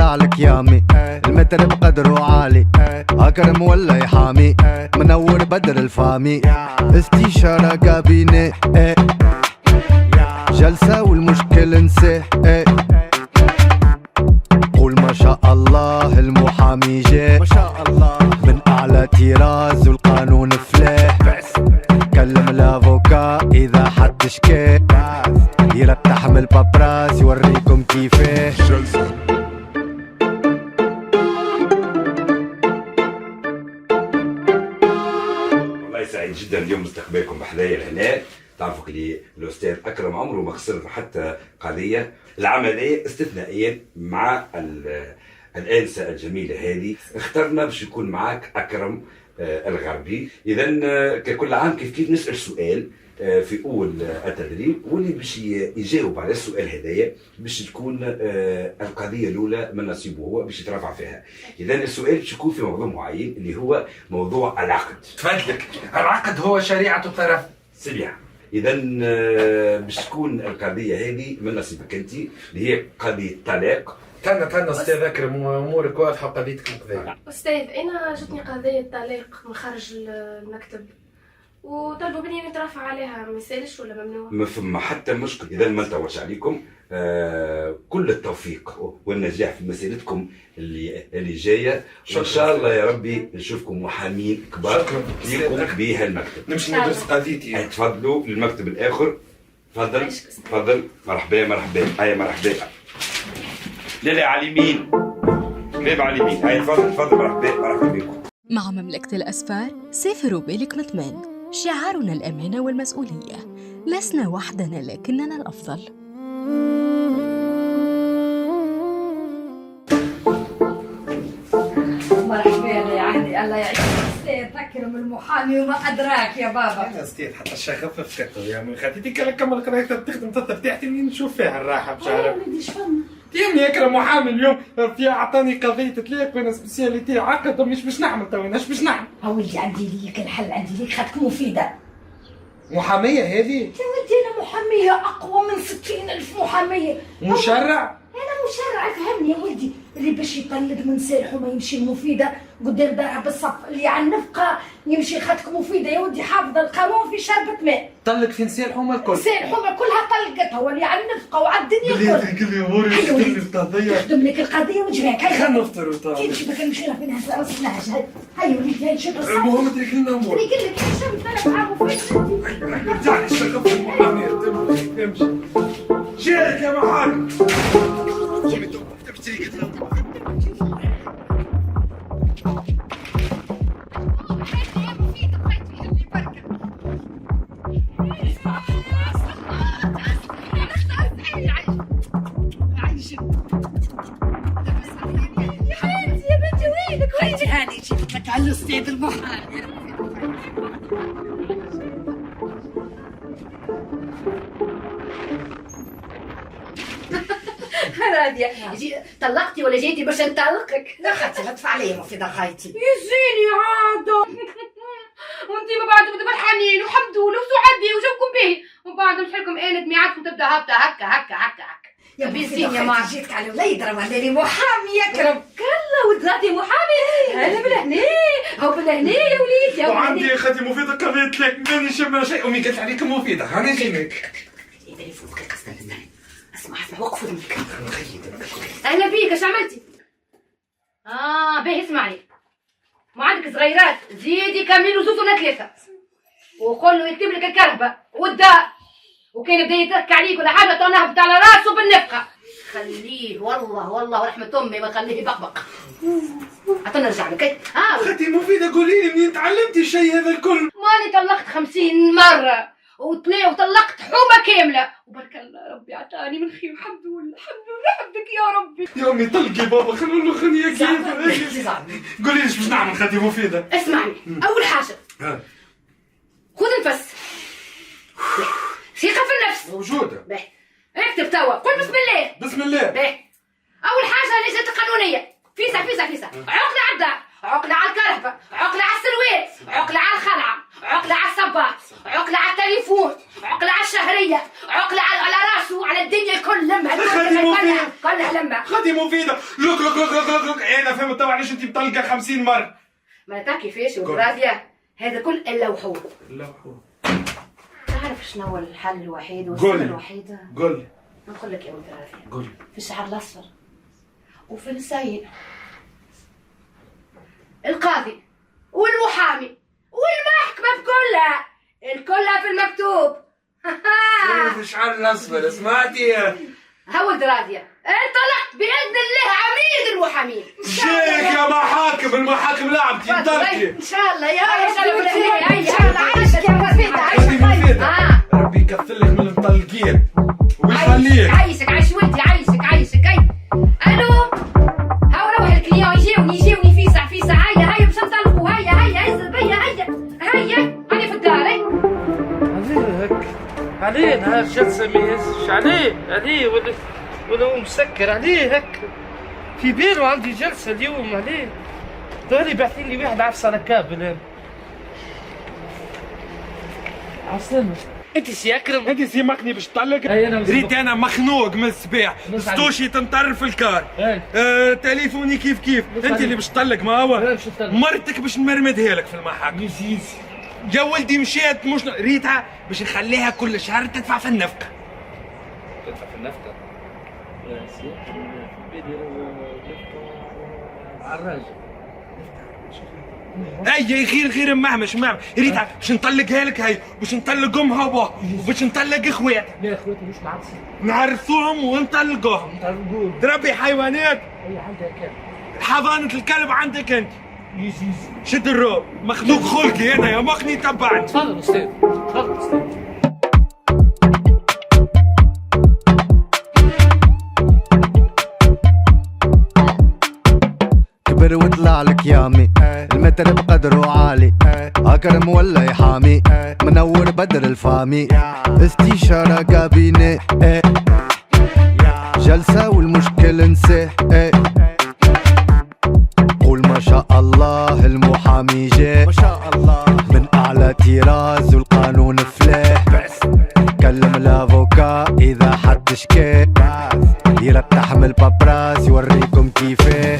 يطلع لك يامي، المتر بقدره عالي، اكرم ولا يحامي، منور بدر الفامي، استشارة كابيني، جلسة والمشكل انساه، قول ما شاء الله المحامي جاء، ما شاء الله من اعلى طراز والقانون فلاه، كلم الافوكا اذا حد شكاه، يرتاح من البابراس يوريكم كيفاه. والله سعيد جدا اليوم باستقبالكم بحذايا لهنا. تعرفوا اللي الاستاذ اكرم عمره ما خسر حتى قضيه، العمليه استثنائيا مع الانسه الجميله هذه اخترنا باش يكون معاك اكرم الغربي. اذا ككل عام كيف نسال سؤال في اول التدريب، واللي باش يجاوب على السؤال هذايا باش تكون القضيه الاولى من نصيبه هو باش يترفع فيها. اذا السؤال باش يكون في موضوع معين اللي هو موضوع العقد. تفضلك، العقد هو شريعه الطرف. سريع. اذا باش تكون القضيه هذه من نصيبك انت، اللي هي قضيه طلاق. تنا استاذ اكرم، امورك واضحه وقضيتك مقضيه. استاذ انا جتني قضيه طلاق من خارج المكتب وطلبوا مني نترافع عليها، ما يسالش ولا ممنوع؟ ما فما حتى مشكل. اذا ما نطولش عليكم، كل التوفيق والنجاح في مسيرتكم اللي جايه، وان شاء الله يا ربي نشوفكم محامين كبار يقوم بها المكتب. نمشي ندرس قضيتي. تفضلوا للمكتب الاخر. تفضل. مرحبا. مرحبا. لا على اليمين، باب على اليمين. تفضل. مرحبا بكم. مع مملكة الأسفار سافروا بالك مطمئن، شعارنا الأمانة والمسؤولية، لسنا وحدنا لكننا الأفضل. مرحبا يا عهدي، الله يعيشك استاذ اكرم المحامي وما ادراك يا بابا. يا استاذ حتى الشغف افتكر يا من خديتي كمل قرايتك تخدم تفتحتي نشوف فيها الراحه بشعرك. يا ولدي شفنا يا اكرم محامي اليوم في اعطاني قضيه طلاق وانا سبيسياليتي عقد، مش باش نعمل تو اش باش نعمل. ولدي عندي ليك الحل، عندي ليك خدك مفيده. محاميه هذه؟ يا ولدي انا محاميه اقوى من 60,000 محاميه. مشرع؟ انا مشرع، فهمني يا ولدي، اللي باش يطلق من سالحه ما يمشي المفيده قدام دارها بالصف، اللي على النفقه يمشي خدك مفيده يا ولدي، حافظ القانون في شربة ماء. طلق في نسالحهم الكل؟ سالحهم كلها طلقتها، واللي على النفقه وعلى الدنيا كلها. قل لي اموري تخدم لي القضيه. نخدم لك القضيه ونجمعك. هيا خلينا نفطروا طيب. تمشي بك نمشي لها فين هسه راس النهج. هيا وليدي هاي شوف الصف. المهم تريك لنا امور. تريك لك يا شباب انا معاهم فين. رجع لي الشغف المحامي امشي. جيلك يا محامي. على الاستاذ المحامي. راضية طلقتي ولا جيتي باش نطلقك؟ لا خالتي لا تدفع عليا مفيدة خايتي. يزيني عادة وانتي ما بعد بدك الحنين وحمدولة وسعدي وجوكم به، ومن بعد مش لكم ايه دميعاتكم تبدا هابطة هكا يا بيزين يا ما جيتك على ولا يضرب على محامي يكرم. كلا ودراتي محامي. هلا بالهني هو بالهني يا وليد يا وعندي وليد. خدي مفيدة قضيت لك ماني شم شيء. امي قالت عليك مفيدة، هاني جينك. اذا يفوتك القصة للمال. اسمع وقفوا المكان. اهلا بيك، اش عملتي؟ باهي اسمعي، ما عندك صغيرات زيدي كملوا زوز ولا ثلاثة، وقول له يكتب لك الكربة والدار، وكان بدا يترك عليك ولا حاجة تو نهبط على راسه بالنفقة. خليه والله ورحمة امي ما خليه يبقبق. حتى نرجع لك. خدي مفيدة قولي لي منين تعلمتي الشيء هذا الكل؟ ماني طلقت 50 مرة وطلقت حومة كاملة، وبارك الله ربي عطاني من خير. الحمد لله حمدك يا ربي. يا امي طلقي بابا خلوا له خنيه كيف. قولي لي ايش باش نعمل خدي مفيدة؟ اسمعني، أول حاجة خذ نفس، ثقة في النفس موجودة. باهي اكتب توا، قل بسم الله. بسم الله. باهي أول حاجة الإجراءات القانونية، فيسع عقلة على الدار، عقلة على الكرهبة، عقلة على السلوات، عقلة على الخلعة، عقلة على الصباط، عقلة على التليفون، عقلة على الشهرية، عقلة على راسه، على الدنيا كل لمها كلها لمها. خدي مفيدة. لوك فهمت توا علاش انت بطلقه 50 مره. ما تعرف كيفاش ودراديا هذا كل اللوحون. اللوحون. تعرف شنو هو الحل الوحيد قول والسنة لي. الوحيدة؟ قول لي. نقول لك يا ولد رافيا. قول لي. في الشعر الأصفر وفي السيء القاضي والمحامي والمحكمة بكلها الكلها في المكتوب. في الشعر الاصفر سمعتي؟ ها ولد رافيا انطلقت بإذن الله عميد المحامين. شيك يا محاكم، المحاكم لعبتي بدركي. ان شاء الله يا ان شاء الله ان شاء الله عايشك يا مفيدة هذه عايشك مفيدة. ربي يكثر لك من المطلقين ويخليك. عايشك عايش ولدي عايشك اي. الو هاو روح الكليون يجيوني فيسع هيا باش نطلقوا هيا الزبية هيا هاني في الدار. عليه هك عليه نهار جلسة ما يهزش عليه ولا هو مسكر عليه هك في بالو عندي جلسة اليوم عليه دوري باعثين لي واحد عفس على كابل عسلامة. انت سي اكرم انت سي مقني باش تطلق. اي انا ريت انا مخنوق من الصباح، ستوشي تنطر في الكار. تليفوني كيف انت اللي باش تطلق ما هو مرتك باش نمرمدها لك في المحاكم. يا ولدي مشيت مش ريتها باش نخليها كل شهر تدفع في النفقه. تدفع في النفقة يا سيدي في بالي على الراجل. اي غير مهمش ريتها باش نطلقها لك هاي باش نطلق امها وابوها وباش نطلق اخواتها. لا اخواتي مش معرسين نعرفوهم ونطلقوهم. تربي حيوانات. اي عندها كلب. حضانة الكلب عندك انت. شد الروب مخلوق خلقي انا يا مخني تبعت. تفضل استاذ تفضل استاذ. كبر وطلع لك يامي المتر بقدره عالي اكرم ولا يحامي منور بدر الفامي استشارة كابيني جلسة والمشكل انساه قول ما شاء الله المحامي جاء ما شاء الله من اعلى تيراز والقانون فلاح كلم الافوكا اذا حد شكا يرتاح من البابراس يوريكم كيفاه